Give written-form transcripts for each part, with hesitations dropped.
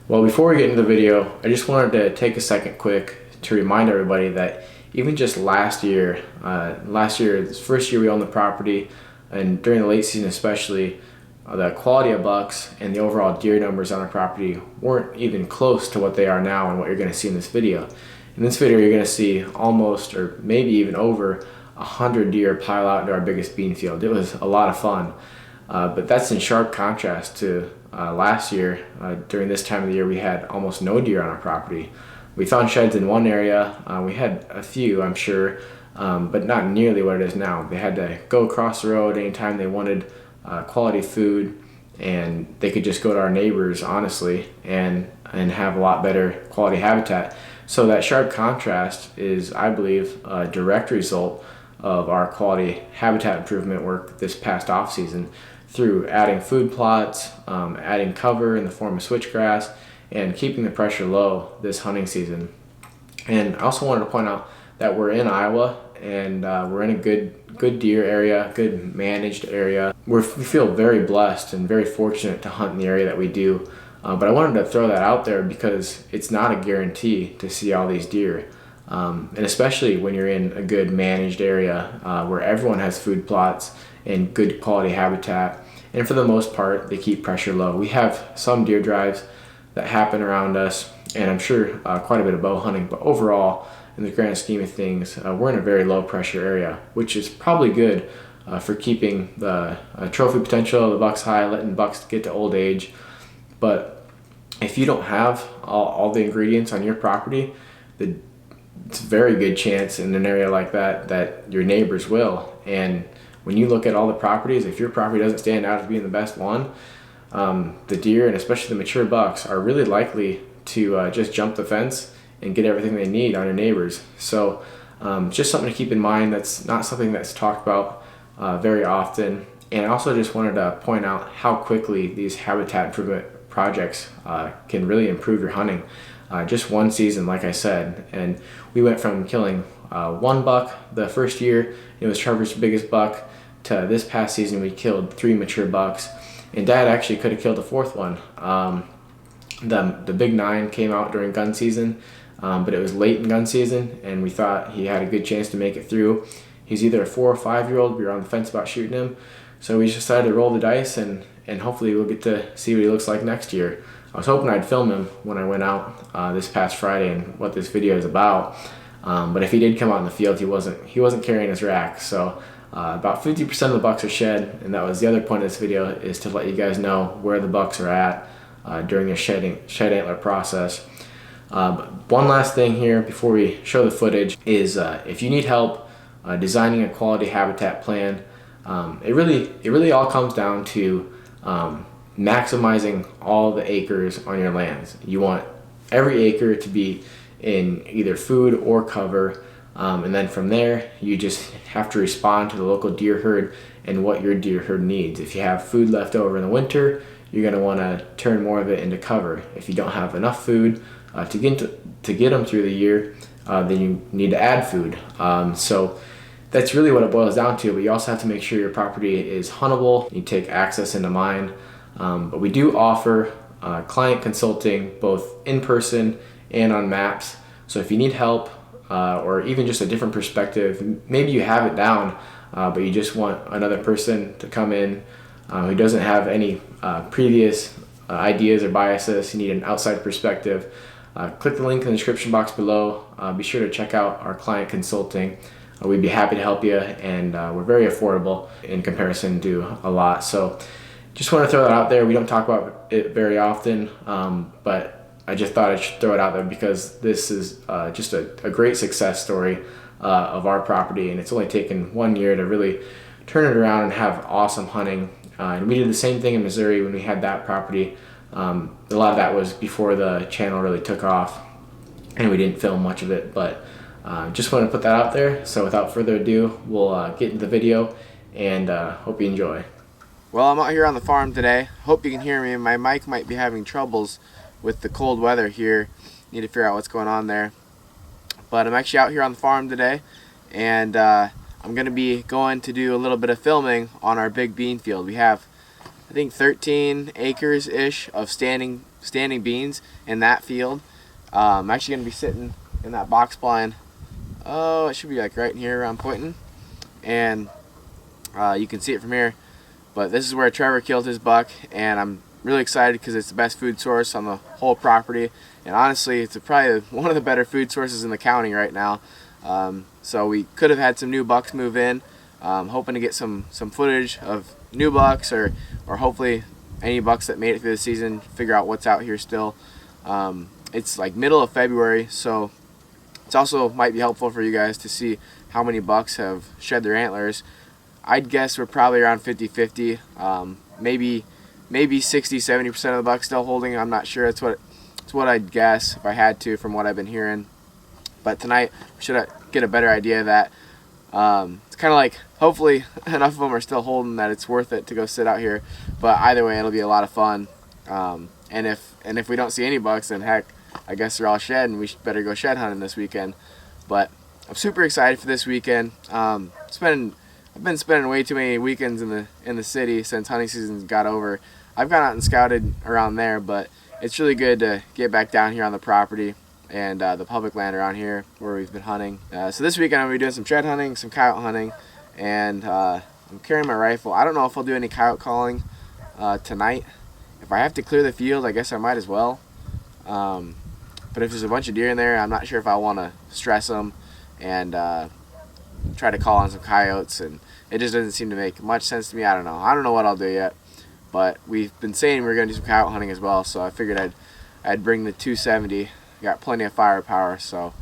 Well, before we get into the video, I just wanted to take a second quick to remind everybody that even just last year, this first year we owned the property, and during the late season especially, the quality of bucks and the overall deer numbers on our property weren't even close to what they are now and what you're going to see in this video. In this video, you're going to see almost, or maybe even over, 100 deer pile out into our biggest bean field. It was a lot of fun, but that's in sharp contrast to last year. During this time of the year, we had almost no deer on our property. We found sheds in one area. We had a few, I'm sure, but not nearly what it is now. They had to go across the road anytime they wanted quality food, and they could just go to our neighbors, honestly, and have a lot better quality habitat. So that sharp contrast is, I believe, a direct result of our quality habitat improvement work this past off season through adding food plots, adding cover in the form of switchgrass, and keeping the pressure low this hunting season. And I also wanted to point out that we're in Iowa, and we're in a good deer area, good managed area. We feel very blessed and very fortunate to hunt in the area that we do. But I wanted to throw that out there because it's not a guarantee to see all these deer. And especially when you're in a good managed area where everyone has food plots and good quality habitat. And for the most part, they keep pressure low. We have some deer drives that happen around us, and I'm sure quite a bit of bow hunting, but overall, in the grand scheme of things, we're in a very low pressure area, which is probably good for keeping the trophy potential of the bucks high, letting bucks get to old age. But if you don't have all the ingredients on your property, it's a very good chance in an area like that your neighbors will. And when you look at all the properties, if your property doesn't stand out as being the best one, the deer, and especially the mature bucks, are really likely to just jump the fence and get everything they need on your neighbors. So just something to keep in mind. That's not something that's talked about very often. And I also just wanted to point out how quickly these habitat improvement projects can really improve your hunting. Just one season, like I said, and we went from killing one buck the first year, it was Trevor's biggest buck, to this past season we killed 3 mature bucks, and Dad actually could have killed a 4th one. The big 9 came out during gun season, but it was late in gun season, and we thought he had a good chance to make it through. He's either a 4 or 5 year old. We were on the fence about shooting him, so we just decided to roll the dice, and hopefully we'll get to see what he looks like next year. I was hoping I'd film him when I went out this past Friday and what this video is about, but if he did come out in the field, he wasn't carrying his rack. So about 50% of the bucks are shed, and that was the other point of this video, is to let you guys know where the bucks are at during their shed antler process. One last thing here before we show the footage is if you need help designing a quality habitat plan, it really all comes down to maximizing all the acres on your lands. You want every acre to be in either food or cover, and then from there you just have to respond to the local deer herd and what your deer herd needs. If you have food left over in the winter, you're going to want to turn more of it into cover. If you don't have enough food to get them through the year, then you need to add food. So that's really what it boils down to, but you also have to make sure your property is huntable. You take access into mind. But we do offer client consulting both in person and on maps. So if you need help or even just a different perspective, maybe you have it down, but you just want another person to come in who doesn't have any previous ideas or biases, you need an outside perspective, click the link in the description box below. Be sure to check out our client consulting. We'd be happy to help you, and we're very affordable in comparison to a lot. So just want to throw that out there. We don't talk about it very often, but I just thought I should throw it out there because this is just a great success story of our property, and it's only taken 1 year to really turn it around and have awesome hunting. And we did the same thing in Missouri when we had that property. A lot of that was before the channel really took off, and we didn't film much of it, but just want to put that out there. So without further ado, we'll get into the video, and hope you enjoy. Well, I'm out here on the farm today. Hope you can hear me. My mic might be having troubles with the cold weather here. Need to figure out what's going on there. But I'm actually out here on the farm today, and I'm going to be going to do a little bit of filming on our big bean field. We have, I think, 13 acres-ish of standing standing beans in that field. I'm actually going to be sitting in that box blind. Oh, it should be like right in here where I'm pointing, and you can see it from here. But this is where Trevor killed his buck, and I'm really excited because it's the best food source on the whole property, and honestly it's probably one of the better food sources in the county right now. So we could have had some new bucks move in, hoping to get some footage of new bucks, or hopefully any bucks that made it through the season, figure out what's out here still. It's like middle of February, so it's also might be helpful for you guys to see how many bucks have shed their antlers. I'd guess we're probably around 50-50, maybe 60-70% of the bucks still holding. I'm not sure. It's what I'd guess if I had to, from what I've been hearing. But tonight we should get a better idea of that. It's kind of like, hopefully enough of them are still holding that it's worth it to go sit out here. But either way, it'll be a lot of fun. And if we don't see any bucks, then heck, I guess they're all shed, and we better go shed hunting this weekend. But I'm super excited for this weekend. I've been spending way too many weekends in the city since hunting season got over. I've gone out and scouted around there, but it's really good to get back down here on the property and the public land around here where we've been hunting. So this weekend I'm going to be doing some shed hunting, some coyote hunting, and I'm carrying my rifle. I don't know if I'll do any coyote calling tonight. If I have to clear the field, I guess I might as well. But if there's a bunch of deer in there, I'm not sure if I want to stress them and try to call on some coyotes, and it just doesn't seem to make much sense to me. I don't know what I'll do yet, but we've been saying we're going to do some coyote hunting as well, so I figured I'd bring the 270. Got plenty of firepower, so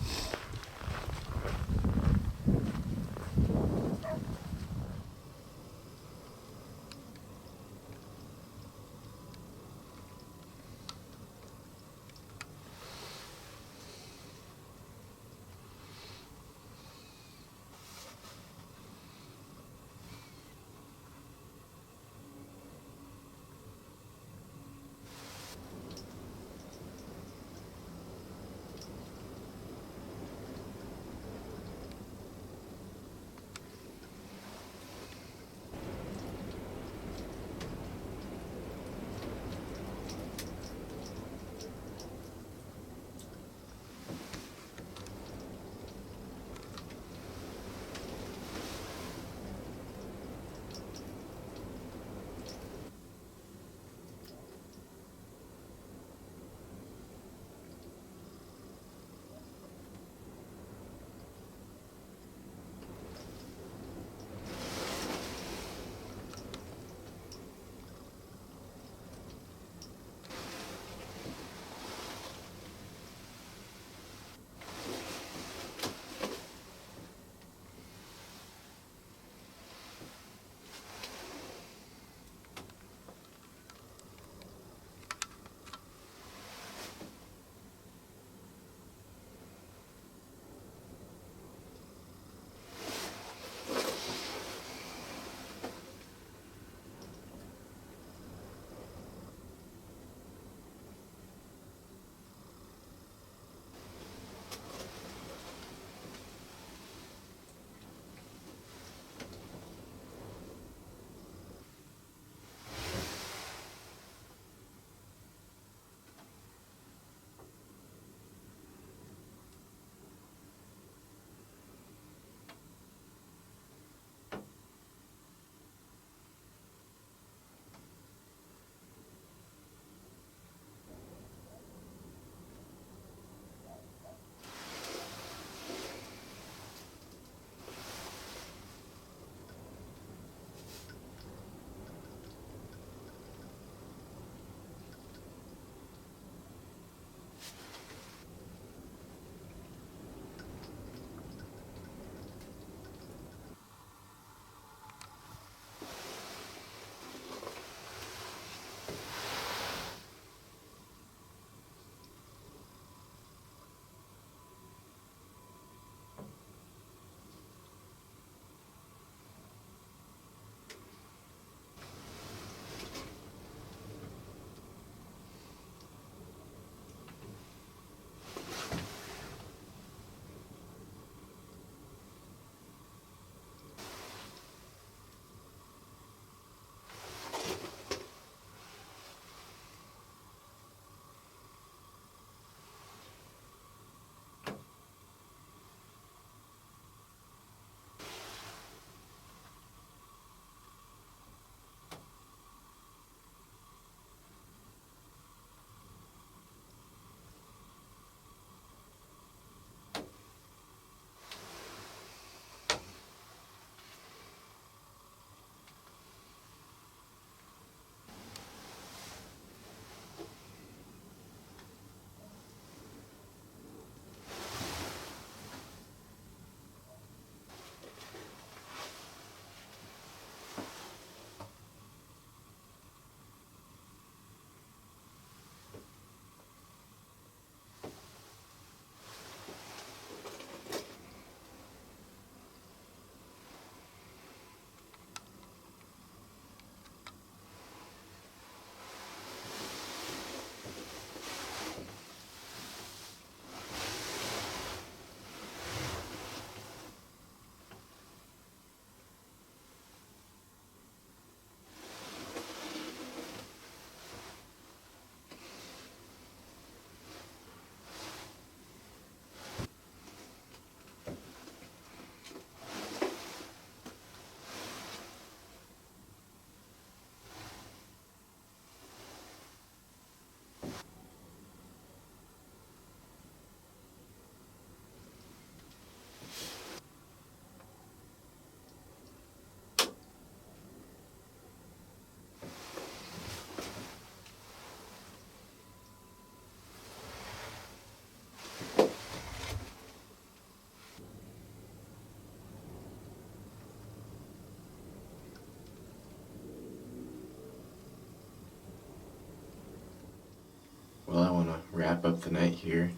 wrap up the night here.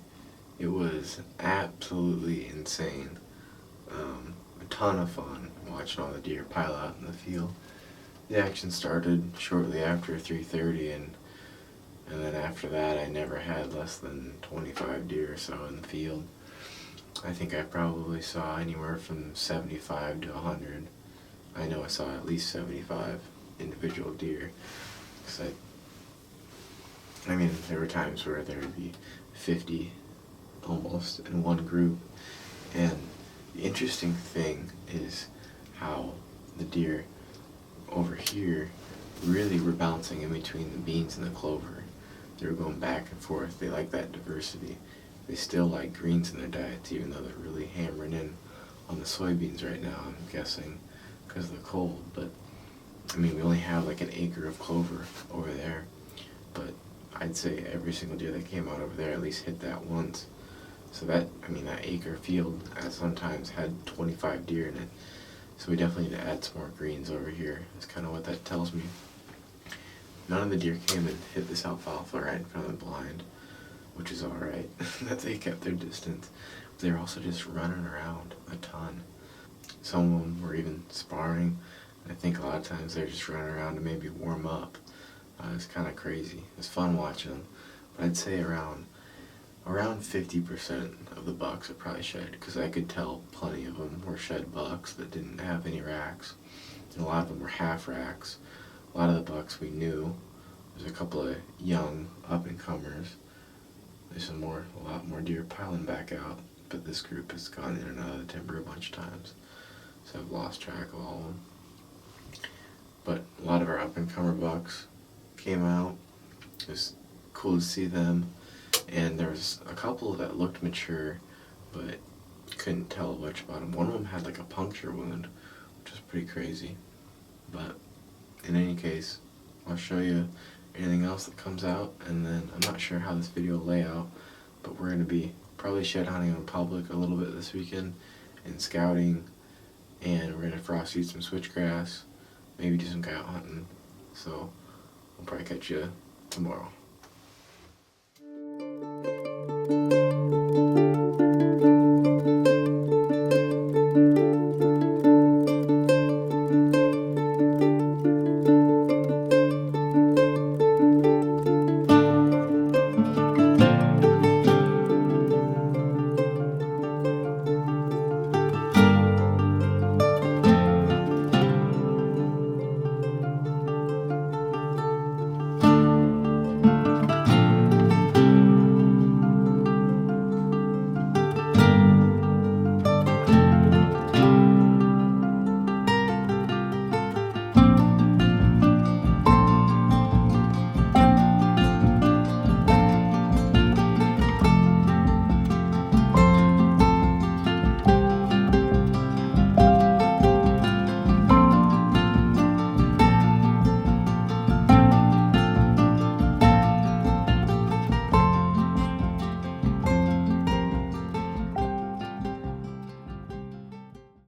It was absolutely insane. A ton of fun watching all the deer pile out in the field. The action started shortly after 3:30, and then after that I never had less than 25 deer or so in the field. I think I probably saw anywhere from 75 to 100. I know I saw at least 75 individual deer. 'Cause I mean, there were times where there would be 50 almost in one group. And the interesting thing is how the deer over here really were bouncing in between the beans and the clover. They were going back and forth. They like that diversity. They still like greens in their diets, even though they're really hammering in on the soybeans right now, I'm guessing, because of the cold. But I mean, we only have like an acre of clover over there, but I'd say every single deer that came out over there at least hit that once. So that, I mean, that acre field sometimes had 25 deer in it. So we definitely need to add some more greens over here. That's kind of what that tells me. None of the deer came and hit this alfalfa right in front of the blind, which is alright, that they kept their distance. But they were also just running around a ton. Some of them were even sparring. I think a lot of times they're just running around to maybe warm up. It's kind of crazy. It's fun watching them. But I'd say around 50% of the bucks are probably shed, because I could tell plenty of them were shed bucks that didn't have any racks. And a lot of them were half racks. A lot of the bucks we knew. There's a couple of young up-and-comers. There's a lot more deer piling back out, but this group has gone in and out of the timber a bunch of times, so I've lost track of all of them. But a lot of our up-and-comer bucks came out. It was cool to see them, and there was a couple that looked mature, but couldn't tell much about them. One of them had like a puncture wound, which was pretty crazy. But in any case, I'll show you anything else that comes out, and then I'm not sure how this video will lay out, but we're going to be probably shed hunting on public a little bit this weekend, and scouting, and we're going to frost eat some switchgrass, maybe do some coyote hunting. So I'll probably catch you tomorrow.